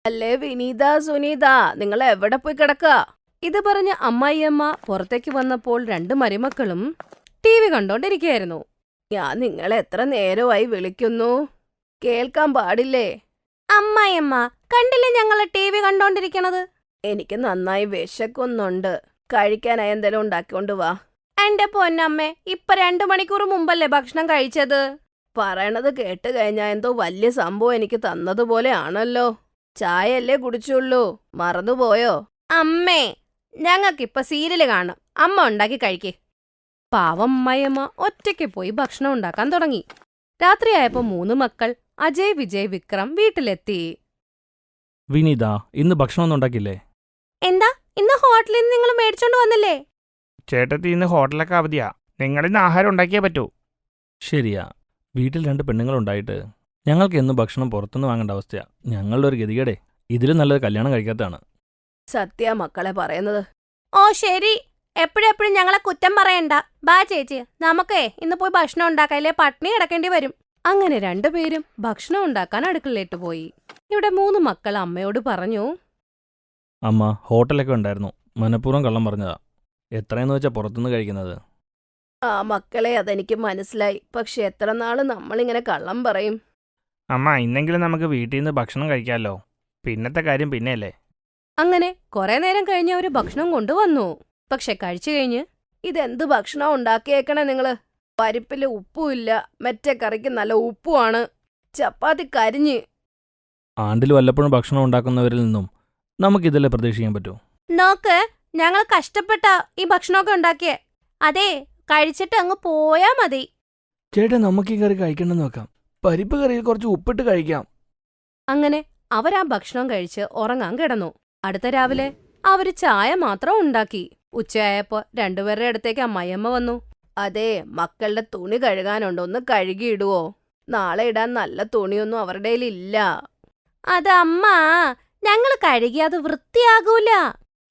അല്ലേ വിനീത, സുനീത, നിങ്ങൾ എവിടെ പോയി കിടക്കുക? ഇത് പറഞ്ഞ് അമ്മായിയമ്മ പുറത്തേക്ക് വന്നപ്പോൾ രണ്ട് മരുമക്കളും ടിവി കണ്ടോണ്ടിരിക്കുകയായിരുന്നു. ഞാൻ നിങ്ങളെ എത്ര നേരമായി വിളിക്കുന്നു, കേൾക്കാൻ പാടില്ലേ? അമ്മായിയമ്മ, കണ്ടില്ലേ ഞങ്ങള് ടിവി കണ്ടോണ്ടിരിക്കണത്? എനിക്ക് നന്നായി വിശക്കുന്നുണ്ട്, കഴിക്കാനായി എന്തെങ്കിലും ഉണ്ടാക്കിക്കൊണ്ട് വാ. എന്റെ പൊന്നമ്മേ, ഇപ്പൊ 2 മണിക്കൂർ മുമ്പല്ലേ ഭക്ഷണം കഴിച്ചത്? പറയണത് കേട്ട് കഴിഞ്ഞാ എന്തോ വലിയ സംഭവം എനിക്ക് തന്നതുപോലെ ആണല്ലോ. ചായയല്ലേ കുടിച്ചുള്ളൂ, മറന്നുപോയോ? അമ്മേ, ഞങ്ങൾക്കിപ്പൊ സീരിയല് കാണും, അമ്മ ഉണ്ടാക്കി കഴിക്കേ. പാവം അമ്മായിയമ്മ ഒറ്റയ്ക്ക് പോയി ഭക്ഷണം ഉണ്ടാക്കാൻ തുടങ്ങി. രാത്രിയായപ്പോ 3 മക്കൾ അജയ്, വിജയ്, വിക്രം വീട്ടിലെത്തി. വിനീത, ഇന്ന് ഭക്ഷണമൊന്നും ഉണ്ടാക്കില്ലേ? എന്താ, ഇന്ന് ഹോട്ടലിൽ നിന്ന് നിങ്ങൾ മേടിച്ചോണ്ട് വന്നില്ലേ? ചേട്ടത്തി ഇന്ന് ഹോട്ടലൊക്കെ അവധിയാ, നിങ്ങളിന്ന് ആഹാരം ഉണ്ടാക്കിയേ പറ്റൂ. ശരിയാ, വീട്ടിൽ 2 പെണ്ണുങ്ങളുണ്ടായിട്ട് ഞങ്ങൾക്ക് എന്നും ഭക്ഷണം പുറത്തുനിന്ന് വാങ്ങേണ്ട അവസ്ഥയാ. ഞങ്ങളുടെ ഒരു ഗതികേടേ. ഇതിലും നല്ലത് കല്യാണം കഴിക്കാത്തതാണ്. സത്യ മക്കളെ പറയുന്നത്. ഓ ശരി, എപ്പോഴെപ്പോഴും ഞങ്ങളെ കുറ്റം പറയണ്ട. ബാ ചേച്ചി, നമുക്കേ ഇന്ന് പോയി ഭക്ഷണം ഉണ്ടാക്കാല്ലേ, പട്ടിണി കിടക്കേണ്ടി വരും. അങ്ങനെ രണ്ടുപേരും ഭക്ഷണം ഉണ്ടാക്കാൻ അടുക്കളയിലേക്ക് പോയി. ഇവിടെ 3 മക്കൾ അമ്മയോട് പറഞ്ഞു, അമ്മ, ഹോട്ടലൊക്കെ ഉണ്ടായിരുന്നു, മനഃപൂർവ്വം കള്ളം പറഞ്ഞതാ. എത്രയെന്ന് വെച്ചാ പുറത്തുനിന്ന് കഴിക്കുന്നത്? ആ മക്കളെ, അതെനിക്ക് മനസ്സിലായി. പക്ഷെ എത്ര നാള് നമ്മളിങ്ങനെ കള്ളം പറയും? അമ്മ, ഇന്നെങ്കിലും നമുക്ക് വീട്ടിൽ നിന്ന് ഭക്ഷണം കഴിക്കാമല്ലോ. പിന്നത്തെ കാര്യം പിന്നെയല്ലേ. അങ്ങനെ കുറെ നേരം കഴിഞ്ഞ് അവര് ഭക്ഷണം കൊണ്ടുവന്നു. പക്ഷെ കഴിച്ചു കഴിഞ്ഞ്, ഇതെന്ത് ഭക്ഷണം ഉണ്ടാക്കിയേക്കണേ നിങ്ങള്? പരിപ്പില് ഉപ്പുമില്ല, മറ്റേ കറിക്ക് നല്ല ഉപ്പുമാണ്, ചപ്പാത്തി കരിഞ്ഞ്. ആണ്ടിൽ വല്ലപ്പോഴും ഭക്ഷണം ഉണ്ടാക്കുന്നവരിൽ നിന്നും നമുക്കിതല്ലേ പ്രതീക്ഷിക്കാൻ പറ്റൂ? നോക്ക്, ഞങ്ങൾ കഷ്ടപ്പെട്ടാ ഈ ഭക്ഷണമൊക്കെ ഉണ്ടാക്കിയേ. അതെ, കഴിച്ചിട്ട് അങ്ങ് പോയാ മതി. ചേട്ടാ, നമുക്ക് ഈ കറി കഴിക്കണമെന്ന് നോക്കാം. പരിപ്പ് കറിയിൽ കുറച്ച് ഉപ്പിട്ട് കഴിക്കാം. അങ്ങനെ അവരാ ഭക്ഷണം കഴിച്ച് ഉറങ്ങാൻ കിടന്നു. അടുത്ത രാവിലെ അവര് ചായ മാത്രം ഉണ്ടാക്കി. ഉച്ചയായപ്പോ രണ്ടുപേരുടെ അടുത്തേക്ക് അമ്മായിയമ്മ വന്നു. അതെ, മക്കളുടെ തുണി കഴുകാനുണ്ടോ, ഒന്ന് കഴുകിയിടുവോ? നാളെ ഇടാൻ നല്ല തുണിയൊന്നും അവരുടെ ഇല്ല. അത് അമ്മ, ഞങ്ങള് കഴുകി അത് വൃത്തിയാകൂല.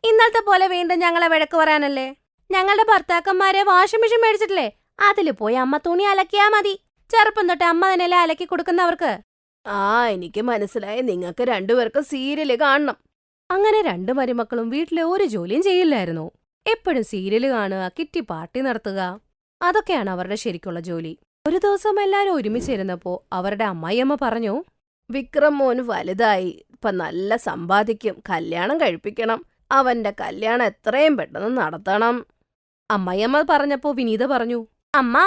ഇന്നലത്തെ പോലെ വീണ്ടും ഞങ്ങളെ വഴക്ക് പറയാനല്ലേ? ഞങ്ങളുടെ ഭർത്താക്കന്മാരെ വാഷിംഗ് മെഷീൻ മേടിച്ചിട്ടില്ലേ, അതില് പോയി അമ്മ തുണി അലക്കിയാ മതി. ചെറുപ്പം തൊട്ട് അമ്മ തന്നെയല്ലേ അലക്കി കൊടുക്കുന്നവർക്ക്. ആ, എനിക്ക് മനസ്സിലായി, നിങ്ങൾക്ക് രണ്ടുപേർക്ക് സീരിയല് കാണണം. അങ്ങനെ 2 മരുമക്കളും വീട്ടിലെ ഒരു ജോലിയും ചെയ്യില്ലായിരുന്നു. എപ്പോഴും സീരിയല് കാണുക, കിറ്റി പാർട്ടി നടത്തുക, അതൊക്കെയാണ് അവരുടെ ശരിക്കുള്ള ജോലി. ഒരു ദിവസം എല്ലാരും ഒരുമിച്ചിരുന്നപ്പോ അവരുടെ അമ്മായിയമ്മ പറഞ്ഞു, വിക്രം മോന് വലുതായി, ഇപ്പൊ നല്ല സമ്പാദിക്കും, കല്യാണം കഴിപ്പിക്കണം. അവന്റെ കല്യാണം എത്രയും പെട്ടെന്ന് നടത്തണം. അമ്മായിയമ്മ പറഞ്ഞപ്പോ വിനീത പറഞ്ഞു, അമ്മ,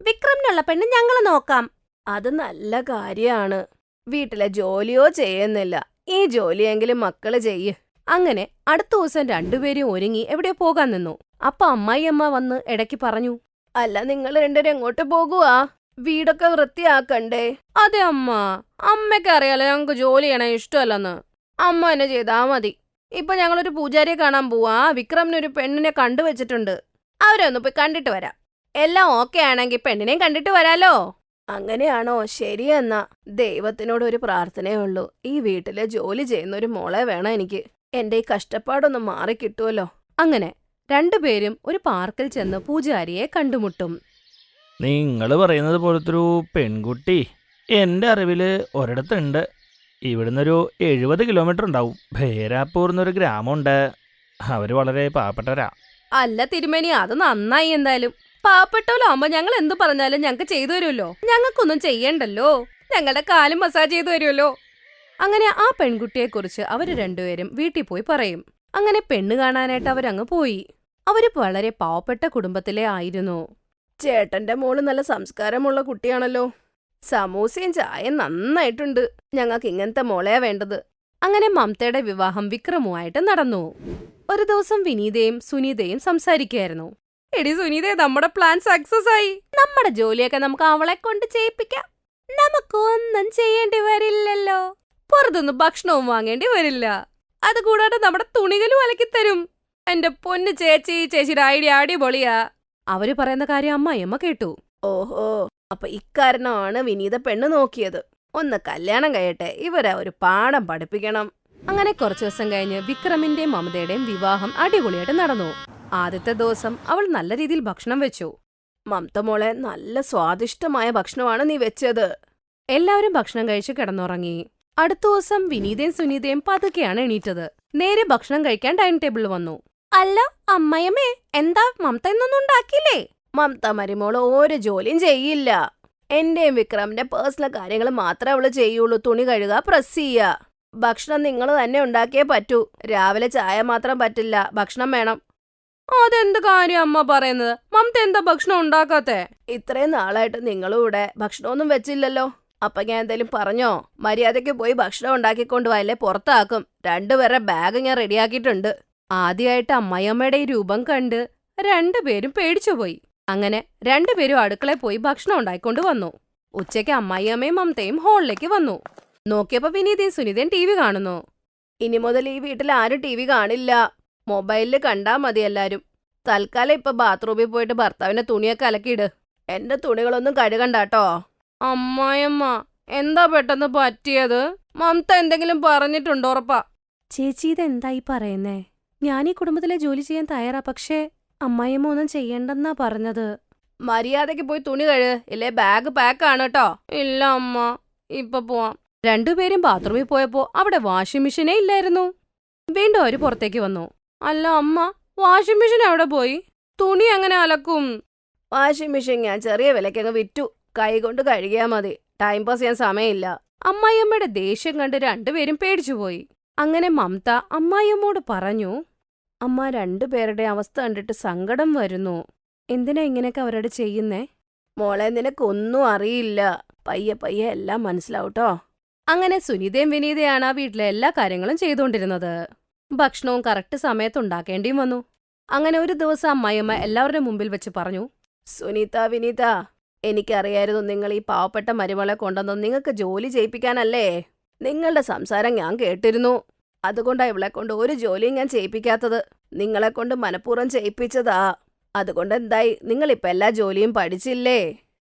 വിക്രമിനുള്ള പെണ്ണ് ഞങ്ങള് നോക്കാം. അത് നല്ല കാര്യാണ്. വീട്ടിലെ ജോലിയോ ചെയ്യുന്നില്ല, ഈ ജോലിയെങ്കിലും മക്കള് ചെയ്യ്. അങ്ങനെ അടുത്ത ദിവസം രണ്ടുപേരും ഒരുങ്ങി എവിടെ പോകാൻ നിന്നു. അപ്പൊ അമ്മായിയമ്മ വന്ന് ഇടയ്ക്ക് പറഞ്ഞു, അല്ല, നിങ്ങൾ രണ്ടുപേരും എങ്ങോട്ട് പോകുവാ? വീടൊക്കെ വൃത്തിയാക്കണ്ടേ? അതെ അമ്മ, അമ്മയ്ക്ക് അറിയാലോ ഞങ്ങക്ക് ജോലി ചെയ്യണ ഇഷ്ടമല്ലെന്ന്. അമ്മ എന്നെ ചെയ്താ മതി. ഇപ്പൊ ഞങ്ങളൊരു പൂജാരിയെ കാണാൻ പോവാ. വിക്രമിനൊരു പെണ്ണിനെ കണ്ടുവച്ചിട്ടുണ്ട്, അവരെ ഒന്ന് പോയി കണ്ടിട്ട് വരാം. എല്ലാം ഓക്കെ ആണെങ്കിൽ പെണ്ണിനെയും കണ്ടിട്ട് വരാലോ. അങ്ങനെയാണോ? ശരിയെന്നാ. ദൈവത്തിനോട് ഒരു പ്രാർത്ഥനയേ ഉള്ളൂ, ഈ വീട്ടിലെ ജോലി ചെയ്യുന്ന ഒരു മോളെ വേണം എനിക്ക്. എന്റെ ഈ കഷ്ടപ്പാടൊന്ന് മാറിക്കിട്ടുമല്ലോ. അങ്ങനെ രണ്ടുപേരും ഒരു പാർക്കിൽ ചെന്ന് പൂജാരിയെ കണ്ടുമുട്ടും. നിങ്ങൾ പറയുന്നത് പോലത്തൊരു പെൺകുട്ടി എൻ്റെ അറിവിൽ ഒരിടത്തുണ്ട്. ഇവിടുന്നൊരു 70 കിലോമീറ്റർ ഉണ്ടാവും. ഭേരാപ്പൂർ എന്നൊരു ഗ്രാമമുണ്ട്. അവർ വളരെ പാവപ്പെട്ടവരാ. അല്ല തിരുമേനി, അത് നന്നായി. എന്തായാലും പാവപ്പെട്ടവരാകുമ്പോ ഞങ്ങൾ എന്തു പറഞ്ഞാലും ഞങ്ങക്ക് ചെയ്തു തരുമല്ലോ. ഞങ്ങൾക്കൊന്നും ചെയ്യണ്ടല്ലോ, ഞങ്ങളുടെ കാലും മസാജ് ചെയ്തു തരുമല്ലോ. അങ്ങനെ ആ പെൺകുട്ടിയെക്കുറിച്ച് അവര് രണ്ടുപേരും വീട്ടിൽ പോയി പറയും. അങ്ങനെ പെണ്ണ് കാണാനായിട്ട് അവരങ്ങ് പോയി. അവര് വളരെ പാവപ്പെട്ട കുടുംബത്തിലെ ആയിരുന്നു. ചേട്ടന്റെ മോള് നല്ല സംസ്കാരമുള്ള കുട്ടിയാണല്ലോ. സമൂസയും ചായയും നന്നായിട്ടുണ്ട്. ഞങ്ങൾക്ക് ഇങ്ങനത്തെ മോളെയാ വേണ്ടത്. അങ്ങനെ മമതയുടെ വിവാഹം വിക്രമുമായിട്ട് നടന്നു. ഒരു ദിവസം വിനീതയും സുനീതയും സംസാരിക്കുകയായിരുന്നു. എടി സുനീതേ, നമ്മുടെ പ്ലാൻ സക്സസ് ആയി. നമ്മുടെ ജോലിയൊക്കെ നമുക്ക് അവളെ കൊണ്ട് ചെയ്യിപ്പിക്കാം. നമുക്കൊന്നും ചെയ്യേണ്ടി വരില്ലല്ലോ. പുറത്തുനിന്ന് ഭക്ഷണവും വാങ്ങേണ്ടി വരില്ല. അതുകൂടാതെ നമ്മുടെ തുണികളും അലക്കിത്തരും. എന്റെ പൊന്ന് ചേച്ചി, ചേച്ചിയുടെ ഐഡിയ അടിപൊളിയാ. അവര് പറയുന്ന കാര്യം അമ്മായിയമ്മ കേട്ടു. ഓഹോ, അപ്പൊ ഇക്കാരണമാണ് വിനീത പെണ്ണ് നോക്കിയത്. ഒന്ന് കല്യാണം കഴിയട്ടെ, ഇവരെ ഒരു പാഠം പഠിപ്പിക്കണം. അങ്ങനെ കുറച്ചു ദിവസം കഴിഞ്ഞ് വിക്രമിന്റെയും മമതയുടെയും വിവാഹം അടിപൊളിയായിട്ട് നടന്നു. ആദ്യത്തെ ദിവസം അവൾ നല്ല രീതിയിൽ ഭക്ഷണം വെച്ചു. മമത മോളെ, നല്ല സ്വാദിഷ്ടമായ ഭക്ഷണമാണ് നീ വെച്ചത്. എല്ലാവരും ഭക്ഷണം കഴിച്ച് കിടന്നുറങ്ങി. അടുത്ത ദിവസം വിനീതയും സുനീതയും പതുക്കെയാണ് എണീറ്റത്. നേരെ ഭക്ഷണം കഴിക്കാൻ ഡൈനിങ് ടേബിളിൽ വന്നു. അല്ല അമ്മയമ്മേ, എന്താ മമത ഇന്നൊന്നും ഉണ്ടാക്കിയില്ലേ? മമത മരുമോള് ഒരു ജോലിയും ചെയ്യില്ല. എന്റെയും വിക്രമിന്റെ പേഴ്സണൽ കാര്യങ്ങൾ മാത്രമേ അവള് ചെയ്യുള്ളൂ. തുണി കഴുകുക, പ്രസ് ചെയ്യുക. ഭക്ഷണം നിങ്ങൾ തന്നെ ഉണ്ടാക്കിയേ പറ്റൂ. രാവിലെ ചായ മാത്രം പറ്റില്ല, ഭക്ഷണം വേണം. അതെന്ത് കാര്യം അമ്മ പറയുന്നത്? മമത എന്താ ഭക്ഷണം ഉണ്ടാക്കാത്തെ? ഇത്രയും നാളായിട്ട് നിങ്ങളും ഇവിടെ ഭക്ഷണമൊന്നും വെച്ചില്ലല്ലോ. അപ്പൊ ഞാൻ എന്തേലും പറഞ്ഞോ? മര്യാദയ്ക്ക് പോയി ഭക്ഷണം ഉണ്ടാക്കിക്കൊണ്ടുപോയല്ലേ പുറത്താക്കും. രണ്ടുപേരുടെ ബാഗ് ഞാൻ റെഡിയാക്കിയിട്ടുണ്ട്. ആദ്യമായിട്ട് അമ്മായിയമ്മയുടെ ഈ രൂപം കണ്ട് രണ്ടുപേരും പേടിച്ചുപോയി. അങ്ങനെ രണ്ടുപേരും അടുക്കളയിൽ പോയി ഭക്ഷണം ഉണ്ടായിക്കൊണ്ട് വന്നു. ഉച്ചയ്ക്ക് അമ്മായിയമ്മയും മമതയും ഹാളിലേക്ക് വന്നു. നോക്കിയപ്പോ വിനീതയും സുനിതയും ടി വി കാണുന്നു. ഇനി മുതൽ ഈ വീട്ടിൽ ആരും ടി വി കാണില്ല. മൊബൈലില് കണ്ടാ മതി എല്ലാരും. തൽക്കാലം ഇപ്പൊ ബാത്റൂമിൽ പോയിട്ട് ഭർത്താവിന്റെ തുണിയൊക്കെ അലക്കിയിട്. എന്റെ തുണികളൊന്നും കഴുകണ്ടാട്ടോ. അമ്മായിയമ്മ, എന്താ പെട്ടെന്ന് പറ്റിയത്? മമത എന്തെങ്കിലും പറഞ്ഞിട്ടുണ്ടോ? ഉറപ്പാ. ചേച്ചി ഇതെന്തായി പറയുന്നേ? ഞാൻ ഈ കുടുംബത്തിലെ ജോലി ചെയ്യാൻ തയ്യാറാ, പക്ഷേ അമ്മായിയമ്മ ഒന്നും ചെയ്യണ്ടെന്നാ പറഞ്ഞത്. മര്യാദയ്ക്ക് പോയി തുണി കഴുക, ഇല്ലേ ബാഗ് പാക്ക് ആണ് കേട്ടോ. ഇല്ല അമ്മ, ഇപ്പൊ പോവാം. രണ്ടുപേരും ബാത്റൂമിൽ പോയപ്പോ അവിടെ വാഷിംഗ് മെഷീനേ ഇല്ലായിരുന്നു. വീണ്ടും അവര് പുറത്തേക്ക് വന്നു. അല്ല അമ്മ, വാഷിംഗ് മെഷീൻ എവിടെ പോയി? തുണി എങ്ങനെ അലക്കും? വാഷിംഗ് മെഷീൻ ഞാൻ ചെറിയ വിലക്കങ്ങ് വിറ്റു. കൈ കൊണ്ട് കഴുകിയാ മതി. ടൈം പാസ് ചെയ്യാൻ സമയമില്ല. അമ്മായിയമ്മയുടെ ദേഷ്യം കണ്ട് രണ്ടുപേരും പേടിച്ചുപോയി. അങ്ങനെ മമത അമ്മായിയമ്മോട് പറഞ്ഞു, അമ്മ, രണ്ടുപേരുടെ അവസ്ഥ കണ്ടിട്ട് സങ്കടം വരുന്നു. എന്തിനാ ഇങ്ങനെയൊക്കെ അവരോട് ചെയ്യുന്നേ? മോളെ, നിനക്കൊന്നും അറിയില്ല. പയ്യെ പയ്യെ എല്ലാം മനസ്സിലാവൂട്ടോ. അങ്ങനെ സുനിതയും വിനീതയാണ് ആ വീട്ടിലെ എല്ലാ കാര്യങ്ങളും ചെയ്തുകൊണ്ടിരുന്നത്. ഭക്ഷണവും കറക്റ്റ് സമയത്ത് ഉണ്ടാക്കേണ്ടിയും വന്നു. അങ്ങനെ ഒരു ദിവസം അമ്മായിയമ്മ എല്ലാവരുടെ മുമ്പിൽ വെച്ച് പറഞ്ഞു, സുനീത, വിനീത, എനിക്കറിയായിരുന്നു നിങ്ങൾ ഈ പാവപ്പെട്ട മരുമകളെ കൊണ്ടുവന്നു നിങ്ങൾക്ക് ജോലി ചെയ്യിപ്പിക്കാനല്ലേ. നിങ്ങളുടെ സംസാരം ഞാൻ കേട്ടിരുന്നു. അതുകൊണ്ടാ ഇവളെ കൊണ്ട് ഒരു ജോലിയും ഞാൻ ചെയ്യിപ്പിക്കാത്തത്. നിങ്ങളെ കൊണ്ട് മനഃപൂർവ്വം ചെയ്യിപ്പിച്ചതാ. അതുകൊണ്ട് എന്തായി, നിങ്ങളിപ്പോ എല്ലാ ജോലിയും പഠിച്ചില്ലേ?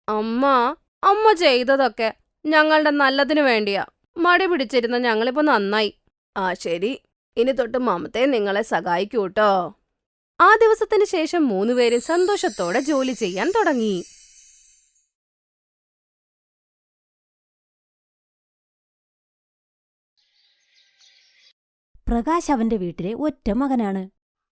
അമ്മ ചെയ്തതൊക്കെ ഞങ്ങളുടെ നല്ലതിനു വേണ്ടിയാ. മടി പിടിച്ചിരുന്ന ഞങ്ങളിപ്പോ നന്നായി. ആ ശരി, ഇനി തൊട്ട് മമതയെ നിങ്ങളെ സഹായിക്കൂട്ടോ. ആ ദിവസത്തിന് ശേഷം മൂന്നുപേരും സന്തോഷത്തോടെ ജോലി ചെയ്യാൻ തുടങ്ങി. പ്രകാശ് അവന്റെ വീട്ടിലെ ഒറ്റ മകനാണ്.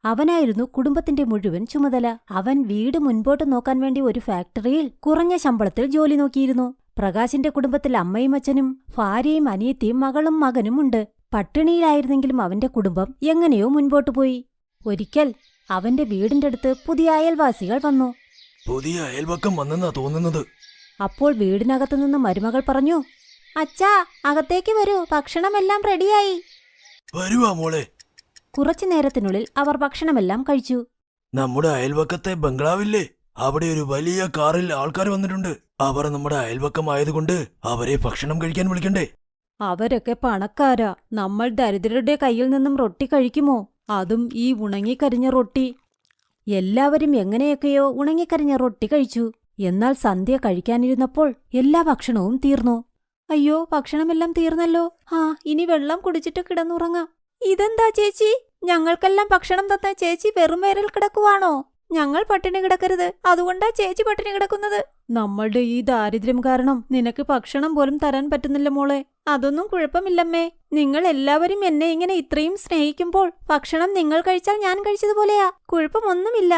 അവനായിരുന്നു കുടുംബത്തിന്റെ മുഴുവൻ ചുമതല. അവൻ വീട് മുൻപോട്ട് നോക്കാൻ വേണ്ടി ഒരു ഫാക്ടറിയിൽ കുറഞ്ഞ ശമ്പളത്തിൽ ജോലി നോക്കിയിരുന്നു. പ്രകാശിന്റെ കുടുംബത്തിൽ അമ്മയും അച്ഛനും ഭാര്യയും അനിയത്തിയും മകളും മകനും ഉണ്ട്. പട്ടിണിയിലായിരുന്നെങ്കിലും അവന്റെ കുടുംബം എങ്ങനെയോ മുൻപോട്ടു പോയി. ഒരിക്കൽ അവന്റെ വീടിന്റെ അടുത്ത് പുതിയ അയൽവാസികൾ വന്നു. പുതിയ അയൽവക്കം വന്നെന്നാ തോന്നുന്നത്. അപ്പോൾ വീടിനകത്തുനിന്ന് മരുമകൾ പറഞ്ഞു, അച്ഛാ, അകത്തേക്ക് വരൂ, ഭക്ഷണമെല്ലാം റെഡിയായി. വരുവാ മോളെ. കുറച്ചു നേരത്തിനുള്ളിൽ അവർ ഭക്ഷണമെല്ലാം കഴിച്ചു. നമ്മുടെ അയൽവക്കത്തെ ബംഗ്ലാവില്ലേ, അവിടെ ഒരു വലിയ കാറിൽ ആൾക്കാർ വന്നിട്ടുണ്ട്. അവർ നമ്മുടെ അയൽവക്കമായതുകൊണ്ട് അവരെ ഭക്ഷണം കഴിക്കാൻ വിളിക്കണ്ടേ? അവരൊക്കെ പണക്കാരാ. നമ്മൾ ദരിദ്രരുടെ കയ്യിൽ നിന്നും റൊട്ടി കഴിക്കുമോ? അതും ഈ ഉണങ്ങിക്കരിഞ്ഞ റൊട്ടി. എല്ലാവരും എങ്ങനെയൊക്കെയോ ഉണങ്ങിക്കരിഞ്ഞ റൊട്ടി കഴിച്ചു. എന്നാൽ സന്ധ്യ കഴിക്കാനിരുന്നപ്പോൾ എല്ലാ ഭക്ഷണവും തീർന്നു. അയ്യോ, ഭക്ഷണമെല്ലാം തീർന്നല്ലോ. ഇനി വെള്ളം കുടിച്ചിട്ട് കിടന്നുറങ്ങാം. ഇതെന്താ ചേച്ചി, ഞങ്ങൾക്കെല്ലാം ഭക്ഷണം തന്ന ചേച്ചി വെറും വയറിൽ കിടക്കുവാണോ? ഞങ്ങൾ പട്ടിണി കിടക്കരുത്, അതുകൊണ്ടാ ചേച്ചി പട്ടിണി കിടക്കുന്നത്. നമ്മളുടെ ഈ ദാരിദ്ര്യം കാരണം നിനക്ക് ഭക്ഷണം പോലും തരാൻ പറ്റുന്നില്ല മോളെ. അതൊന്നും കുഴപ്പമില്ലമ്മേ. നിങ്ങൾ എല്ലാവരും എന്നെ ഇങ്ങനെ ഇത്രയും സ്നേഹിക്കുമ്പോൾ ഭക്ഷണം നിങ്ങൾ കഴിച്ചാൽ ഞാൻ കഴിച്ചതുപോലെയാ. കുഴപ്പമൊന്നുമില്ല.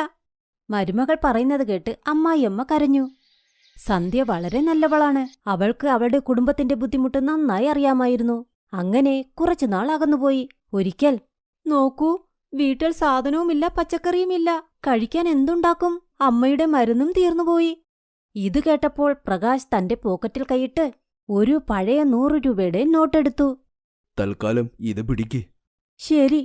മരുമകൾ പറയുന്നത് കേട്ട് അമ്മായിയമ്മ കരഞ്ഞു. സന്ധ്യ വളരെ നല്ലവളാണ്. അവൾക്ക് അവളുടെ കുടുംബത്തിന്റെ ബുദ്ധിമുട്ട് നന്നായി അറിയാമായിരുന്നു. അങ്ങനെ കുറച്ചുനാൾ അകന്നുപോയി. ഒരിക്കൽ, നോക്കൂ, വീട്ടിൽ സാധനവുമില്ല, പച്ചക്കറിയുമില്ല. കഴിക്കാൻ എന്തുണ്ടാക്കും? അമ്മയുടെ മരുന്നും തീർന്നുപോയി. ഇത് കേട്ടപ്പോൾ പ്രകാശ് തന്റെ പോക്കറ്റിൽ കൈയിട്ട് ഒരു പഴയ 100 രൂപയുടെ നോട്ടെടുത്തു. തൽക്കാലം ഇത് പിടിക്ക്. ശരി.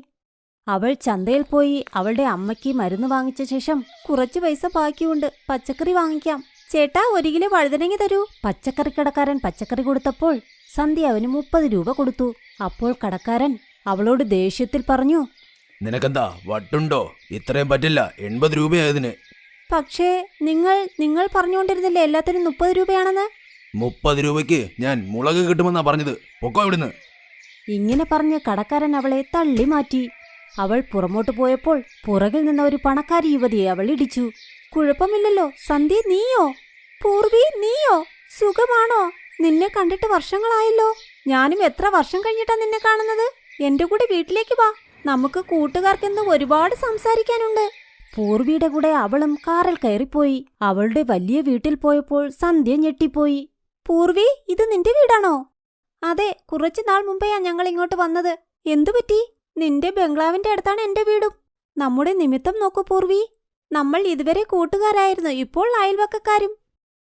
അവൾ ചന്തയിൽ പോയി അവളുടെ അമ്മയ്ക്ക് മരുന്ന് വാങ്ങിച്ച ശേഷം കുറച്ച് പൈസ ബാക്കിയുണ്ട്, പച്ചക്കറി വാങ്ങിക്കാം. ചേട്ടാ, 1 കിലോ വഴുതനങ്ങ തരൂ. പച്ചക്കറിക്കടക്കാരൻ പച്ചക്കറി കൊടുത്തപ്പോൾ സന്ധ്യ അവന് 30 രൂപ കൊടുത്തു. അപ്പോൾ കടക്കാരൻ അവളോട് ദേഷ്യത്തിൽ പറഞ്ഞു, നിനക്കെന്താ വട്ടുണ്ടോ? ഇത്രയും പറ്റില്ല, 80 രൂപയായതിന്. പക്ഷേ നിങ്ങൾ പറഞ്ഞുകൊണ്ടിരുന്നില്ലേ എല്ലാത്തിനും 30 രൂപയാണെന്ന്? 30 രൂപയ്ക്ക് ഞാൻ മുളക് കിട്ടുമെന്നാ പറഞ്ഞത്. പൊക്കോ ഇവിടുന്ന്. ഇങ്ങനെ പറഞ്ഞ് കടക്കാരൻ അവളെ തള്ളി മാറ്റി. അവൾ പുറമോട്ട് പോയപ്പോൾ പുറകിൽ നിന്ന ഒരു പണക്കാരി യുവതിയെ അവൾ ഇടിച്ചു. കുഴപ്പമില്ലല്ലോ. സന്ധ്യ, നീയോ? പൂർവി, നീയോ? സുഖമാണോ? നിന്നെ കണ്ടിട്ട് വർഷങ്ങളായല്ലോ. ഞാനും എത്ര വർഷം കഴിഞ്ഞിട്ടാ നിന്നെ കാണുന്നത്. എന്റെ കൂടെ വീട്ടിലേക്ക് വാ, നമുക്ക് കൂട്ടുകാർക്കെന്ന് ഒരുപാട് സംസാരിക്കാനുണ്ട്. പൂർവിയുടെ കൂടെ അവളും കാറിൽ കയറിപ്പോയി. അവളുടെ വലിയ വീട്ടിൽ പോയപ്പോൾ സന്ധ്യ ഞെട്ടിപ്പോയി. പൂർവി, ഇത് നിന്റെ വീടാണോ? അതെ, കുറച്ചു നാൾ മുമ്പെയാ ഞങ്ങൾ ഇങ്ങോട്ട് വന്നത്. എന്തുപറ്റി? നിന്റെ ബംഗ്ലാവിന്റെ അടുത്താണ് എന്റെ വീടും. നമ്മുടെ നിമിത്തം നോക്കൂ പൂർവി, നമ്മൾ ഇതുവരെ കൂട്ടുകാരായിരുന്നു, ഇപ്പോൾ അയൽവക്കക്കാരും.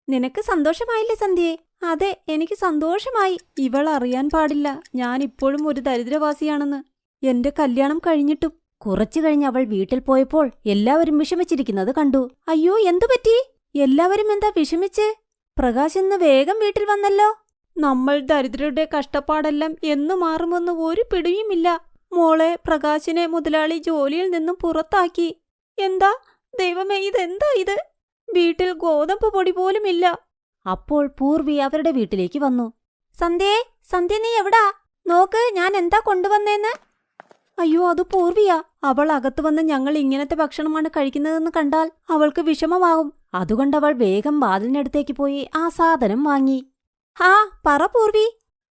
നിനക്ക് സന്തോഷമായില്ലേ സന്ധ്യേ? അതെ, എനിക്ക് സന്തോഷമായി. ഇവൾ അറിയാൻ പാടില്ല ഞാൻ ഇപ്പോഴും ഒരു ദരിദ്രവാസിയാണെന്ന്, എന്റെ കല്യാണം കഴിഞ്ഞിട്ടും. കുറച്ചു കഴിഞ്ഞ് അവൾ വീട്ടിൽ പോയപ്പോൾ എല്ലാവരും വിഷമിച്ചിരിക്കുന്നത് കണ്ടു. അയ്യോ, എന്തുപറ്റി? എല്ലാവരും എന്താ വിഷമിച്ച്? പ്രകാശ് ഇന്ന് വേഗം വീട്ടിൽ വന്നല്ലോ. നമ്മൾ ദരിദ്രരുടെ കഷ്ടപ്പാടെല്ലാം എന്നു മാറുമെന്ന് ഒരു പിടിയുമില്ല. മോളെ, പ്രകാശിനെ മുതലാളി ജോലിയിൽ നിന്നും പുറത്താക്കി. എന്താ ദൈവമേ, ഇതെന്താ ഇത്? വീട്ടിൽ ഗോതമ്പ് പൊടി പോലുമില്ല. അപ്പോൾ പൂർവി അവരുടെ വീട്ടിലേക്ക് വന്നു. സന്ധ്യേ, സന്ധ്യ നീ എവിടാ? നോക്ക്, ഞാൻ എന്താ കൊണ്ടുവന്നേന്ന്. അയ്യോ, അത് പൂർവിയാ. അവൾ അകത്തു വന്ന് ഞങ്ങൾ ഇങ്ങനത്തെ ഭക്ഷണമാണ് കഴിക്കുന്നതെന്ന് കണ്ടാൽ അവൾക്ക് വിഷമമാകും. അതുകൊണ്ടവൾ വേഗം വാതിലിനടുത്തേക്ക് പോയി ആ സാധനം വാങ്ങി. ഹാ, പറ പൂർവി.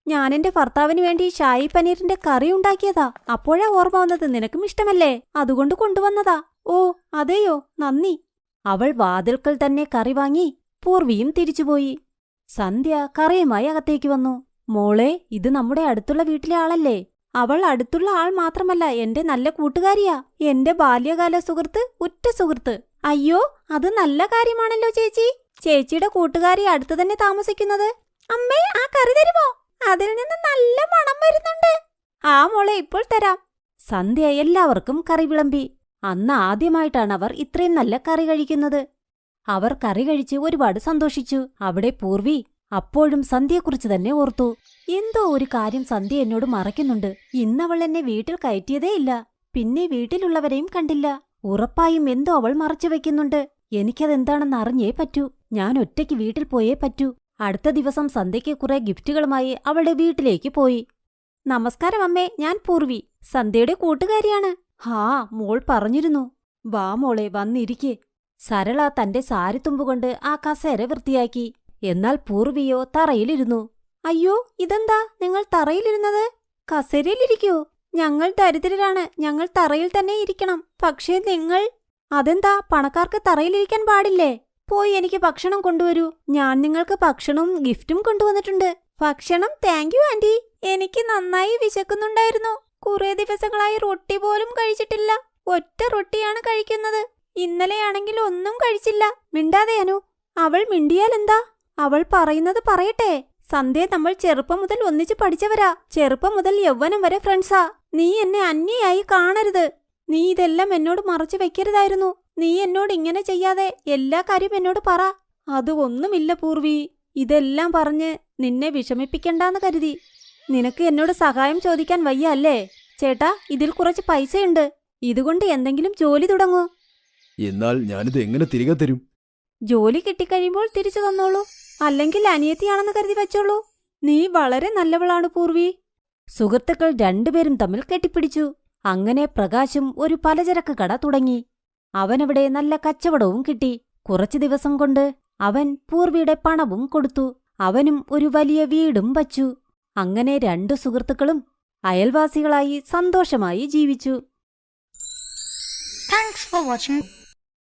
ഞാനെന്റെ ഭർത്താവിന് വേണ്ടി ഷായി പനീറിന്റെ കറി ഉണ്ടാക്കിയതാ. അപ്പോഴാ ഓർമ്മ വന്നത്, നിനക്കും ഇഷ്ടമല്ലേ, അതുകൊണ്ട് കൊണ്ടുവന്നതാ. ഓ അതെയോ, നന്ദി. അവൾ വാതിൽക്കൽ തന്നെ കറി വാങ്ങി. പൂർവിയും തിരിച്ചുപോയി. സന്ധ്യ കറിയുമായി അകത്തേക്ക് വന്നു. മോളെ, ഇത് നമ്മുടെ അടുത്തുള്ള വീട്ടിലെ ആളല്ലേ? അവൾ അടുത്തുള്ള ആൾ മാത്രമല്ല, എന്റെ നല്ല കൂട്ടുകാരിയാ, എന്റെ ബാല്യകാല സുഹൃത്ത്, ഉറ്റ സുഹൃത്ത്. അയ്യോ, അത് നല്ല കാര്യമാണല്ലോ ചേച്ചി. ചേച്ചിയുടെ കൂട്ടുകാരി അടുത്തു തന്നെ താമസിക്കുന്നത്. അമ്മേ, ആ കറി തരുമോ? അതിൽ നിന്ന് നല്ല മണം വരുന്നുണ്ട്. ആ മോളെ, ഇപ്പോൾ തരാം. സന്ധ്യ എല്ലാവർക്കും കറി വിളമ്പി. അന്ന് ആദ്യമായിട്ടാണ് അവർ ഇത്രയും നല്ല കറി കഴിക്കുന്നത്. അവർ കറി കഴിച്ച് ഒരുപാട് സന്തോഷിച്ചു. അവിടെ പൂർവി അപ്പോഴും സന്ധ്യയെക്കുറിച്ച് തന്നെ ഓർത്തു. എന്തോ ഒരു കാര്യം സന്ധ്യ എന്നോട് മറയ്ക്കുന്നുണ്ട്. ഇന്നവൾ എന്നെ വീട്ടിൽ കയറ്റിയതേയില്ല, പിന്നെ വീട്ടിലുള്ളവരെയും കണ്ടില്ല. ഉറപ്പായും എന്തോ അവൾ മറച്ചു വയ്ക്കുന്നുണ്ട്. എനിക്കതെന്താണെന്ന് അറിഞ്ഞേ പറ്റൂ. ഞാൻ ഒറ്റയ്ക്ക് വീട്ടിൽ പോയേ പറ്റൂ. അടുത്ത ദിവസം സന്ധ്യയ്ക്ക് കുറെ ഗിഫ്റ്റുകളുമായി അവളുടെ വീട്ടിലേക്ക് പോയി. നമസ്കാരം അമ്മേ, ഞാൻ പൂർവി, സന്ധ്യയുടെ കൂട്ടുകാരിയാണ്. ഹാ, മോൾ പറഞ്ഞിരുന്നു. വാ മോളെ, വന്നിരിക്കെ. സരള തന്റെ സാരിത്തുമ്പുകൊണ്ട് ആ കസേര വൃത്തിയാക്കി. എന്നാൽ പൂർവിയോ തറയിലിരുന്നു. അയ്യോ, ഇതെന്താ നിങ്ങൾ തറയിലിരുന്നത്? കസേരയിലിരിക്കൂ. ഞങ്ങൾ ദരിദ്രരാണ്, ഞങ്ങൾ തറയിൽ തന്നെ ഇരിക്കണം. പക്ഷേ നിങ്ങൾ അതെന്താ, പണക്കാർക്ക് തറയിലിരിക്കാൻ പാടില്ലേ? പോയി എനിക്ക് ഭക്ഷണം കൊണ്ടുവരൂ. ഞാൻ നിങ്ങൾക്ക് ഭക്ഷണവും ഗിഫ്റ്റും കൊണ്ടുവന്നിട്ടുണ്ട്. ഭക്ഷണം? Thank you aunty. എനിക്ക് നന്നായി വിശക്കുന്നുണ്ടായിരുന്നു. കുറെ ദിവസങ്ങളായി റൊട്ടി പോലും കഴിച്ചിട്ടില്ല. ഒറ്റ റൊട്ടിയാണ് കഴിക്കുന്നത്. ഇന്നലെയാണെങ്കിൽ ഒന്നും കഴിച്ചില്ല. മിണ്ടാതെ അനു. അവൾ മിണ്ടിയാൽ എന്താ? അവൾ പറയുന്നത് പറയട്ടെ. സന്ധ്യ, നമ്മൾ ചെറുപ്പം മുതൽ ഒന്നിച്ച് പഠിച്ചവരാ. ചെറുപ്പം മുതൽ യൗവനം വരെ ഫ്രണ്ട്സാ. നീ എന്നെ അന്യയായി കാണരുത്. നീ ഇതെല്ലാം എന്നോട് മറച്ചു വെക്കരുതായിരുന്നു. നീ എന്നോട് ഇങ്ങനെ ചെയ്യാതെ എല്ലാ കാര്യം എന്നോട് പറ. അത് ഒന്നുമില്ല പൂർവി. ഇതെല്ലാം പറഞ്ഞ് നിന്നെ വിഷമിപ്പിക്കണ്ടാന്ന് കരുതി. നിനക്ക് എന്നോട് സഹായം ചോദിക്കാൻ വയ്യ അല്ലേ? ചേട്ടാ, ഇതിൽ കുറച്ച് പൈസയുണ്ട്. ഇതുകൊണ്ട് എന്തെങ്കിലും ജോലി തുടങ്ങൂ. എന്നാൽ ഞാനിത് എങ്ങനെ തിരികെ തരും? ജോലി കിട്ടിക്കഴിയുമ്പോൾ തിരിച്ചു തന്നോളൂ. അല്ലെങ്കിൽ അനിയത്തിയാണെന്ന് കരുതി വെച്ചോളൂ. നീ വളരെ നല്ലവളാണ് പൂർവി. സുഹൃത്തുക്കൾ രണ്ടുപേരും തമ്മിൽ കെട്ടിപ്പിടിച്ചു. അങ്ങനെ പ്രകാശും ഒരു പലചരക്ക് കട തുടങ്ങി. അവനവിടെ നല്ല കച്ചവടവും കിട്ടി. കുറച്ചു ദിവസം കൊണ്ട് അവൻ പൂർവിയുടെ പണവും കൊടുത്തു. അവനും ഒരു വലിയ വീടും വച്ചു. അങ്ങനെ രണ്ടു സുഹൃത്തുക്കളും അയൽവാസികളായി സന്തോഷമായി ജീവിച്ചു. Thanks for watching.